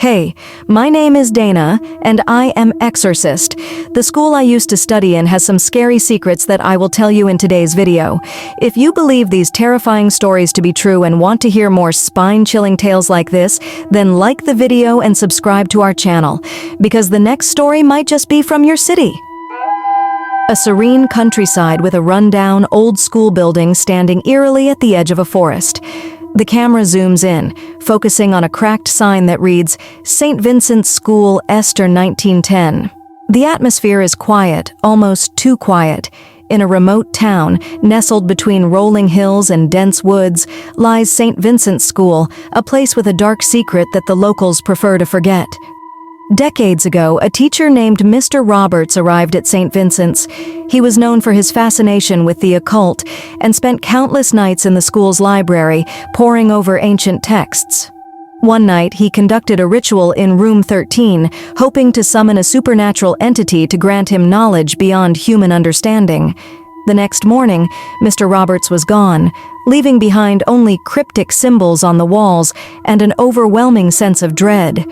Hey, my name is Dana, and I am Exorcist. The school I used to study in has some scary secrets that I will tell you in today's video. If you believe these terrifying stories to be true and want to hear more spine-chilling tales like this, then like the video and subscribe to our channel, because the next story might just be from your city. A serene countryside with a rundown, old-school building standing eerily at the edge of a forest. The camera zooms in, focusing on a cracked sign that reads, St. Vincent's School, Esther 1910. The atmosphere is quiet, almost too quiet. In a remote town, nestled between rolling hills and dense woods, lies St. Vincent's School, a place with a dark secret that the locals prefer to forget. Decades ago, a teacher named Mr. Roberts arrived at St. Vincent's. He was known for his fascination with the occult and spent countless nights in the school's library, poring over ancient texts. One night, he conducted a ritual in room 13, hoping to summon a supernatural entity to grant him knowledge beyond human understanding. The next morning, Mr. Roberts was gone, leaving behind only cryptic symbols on the walls and an overwhelming sense of dread.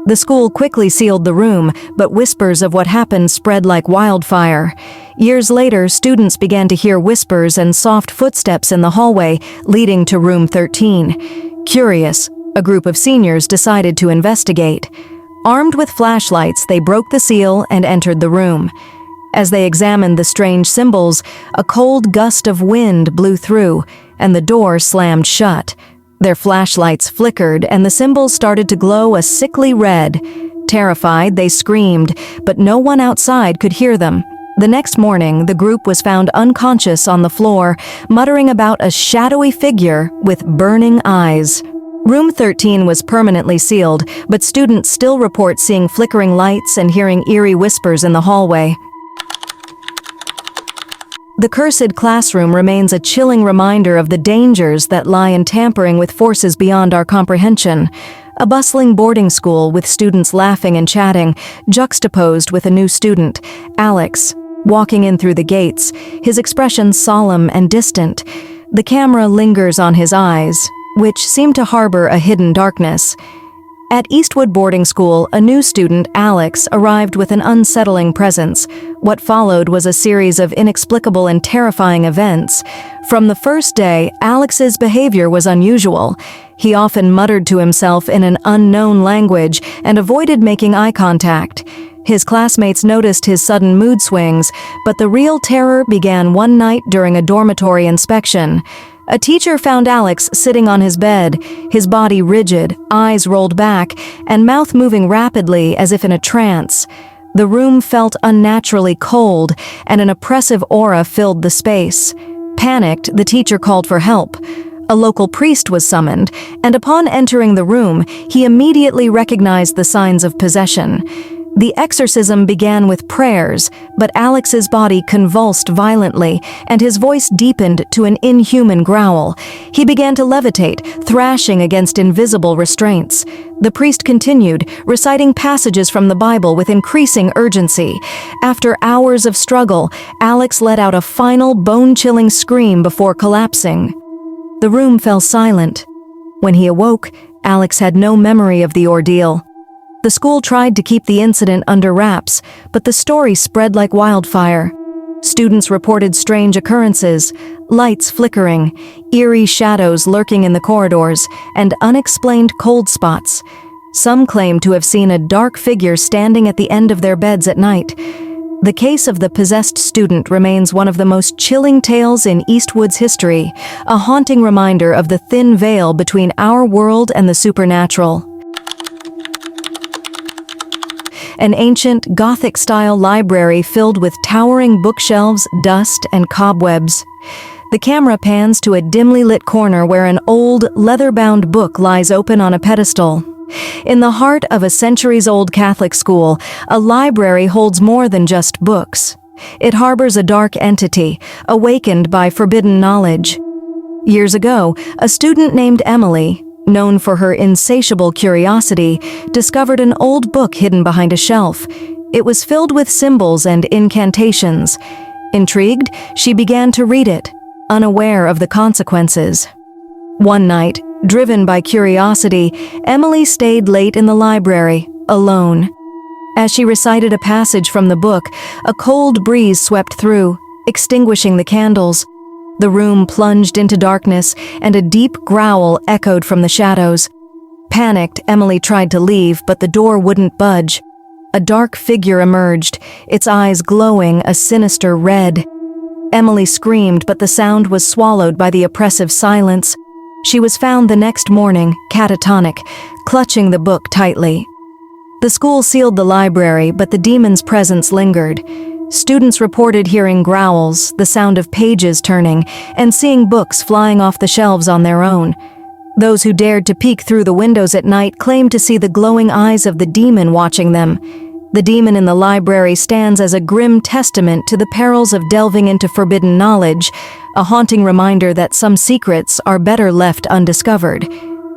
The school quickly sealed the room, but whispers of what happened spread like wildfire. Years later, students began to hear whispers and soft footsteps in the hallway, leading to room 13. Curious, a group of seniors decided to investigate. Armed with flashlights, they broke the seal and entered the room. As they examined the strange symbols, a cold gust of wind blew through, and the door slammed shut. Their flashlights flickered, and the symbols started to glow a sickly red. Terrified, they screamed, but no one outside could hear them. The next morning, the group was found unconscious on the floor, muttering about a shadowy figure with burning eyes. Room 13 was permanently sealed, but students still report seeing flickering lights and hearing eerie whispers in the hallway. The cursed classroom remains a chilling reminder of the dangers that lie in tampering with forces beyond our comprehension. A bustling boarding school with students laughing and chatting, juxtaposed with a new student, Alex, walking in through the gates, his expression solemn and distant. The camera lingers on his eyes, which seem to harbor a hidden darkness. At Eastwood Boarding School, a new student, Alex, arrived with an unsettling presence. What followed was a series of inexplicable and terrifying events. From the first day, Alex's behavior was unusual. He often muttered to himself in an unknown language and avoided making eye contact. His classmates noticed his sudden mood swings, but the real terror began one night during a dormitory inspection. A teacher found Alex sitting on his bed, his body rigid, eyes rolled back, and mouth moving rapidly as if in a trance. The room felt unnaturally cold, and an oppressive aura filled the space. Panicked, the teacher called for help. A local priest was summoned, and upon entering the room, he immediately recognized the signs of possession. The exorcism began with prayers, but Alex's body convulsed violently, and his voice deepened to an inhuman growl. He began to levitate, thrashing against invisible restraints. The priest continued, reciting passages from the Bible with increasing urgency. After hours of struggle, Alex let out a final bone-chilling scream before collapsing. The room fell silent. When he awoke, Alex had no memory of the ordeal. The school tried to keep the incident under wraps, but the story spread like wildfire. Students reported strange occurrences, lights flickering, eerie shadows lurking in the corridors, and unexplained cold spots. Some claimed to have seen a dark figure standing at the end of their beds at night. The case of the possessed student remains one of the most chilling tales in Eastwood's history, a haunting reminder of the thin veil between our world and the supernatural. An ancient, Gothic-style library filled with towering bookshelves, dust, and cobwebs. The camera pans to a dimly lit corner where an old, leather-bound book lies open on a pedestal. In the heart of a centuries-old Catholic school, a library holds more than just books. It harbors a dark entity, awakened by forbidden knowledge. Years ago, a student named Emily, known for her insatiable curiosity, discovered an old book hidden behind a shelf. It was filled with symbols and incantations. Intrigued, she began to read it, unaware of the consequences. One night, driven by curiosity, Emily stayed late in the library, alone. As she recited a passage from the book, a cold breeze swept through, extinguishing the candles. The room plunged into darkness, and a deep growl echoed from the shadows. Panicked, Emily tried to leave, but the door wouldn't budge. A dark figure emerged, its eyes glowing a sinister red. Emily screamed, but the sound was swallowed by the oppressive silence. She was found the next morning, catatonic, clutching the book tightly. The school sealed the library, but the demon's presence lingered. Students reported hearing growls, the sound of pages turning, and seeing books flying off the shelves on their own. Those who dared to peek through the windows at night claimed to see the glowing eyes of the demon watching them. The demon in the library stands as a grim testament to the perils of delving into forbidden knowledge, a haunting reminder that some secrets are better left undiscovered.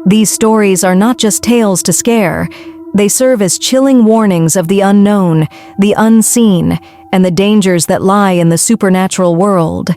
These stories are not just tales to scare. They serve as chilling warnings of the unknown, the unseen, and the dangers that lie in the supernatural world.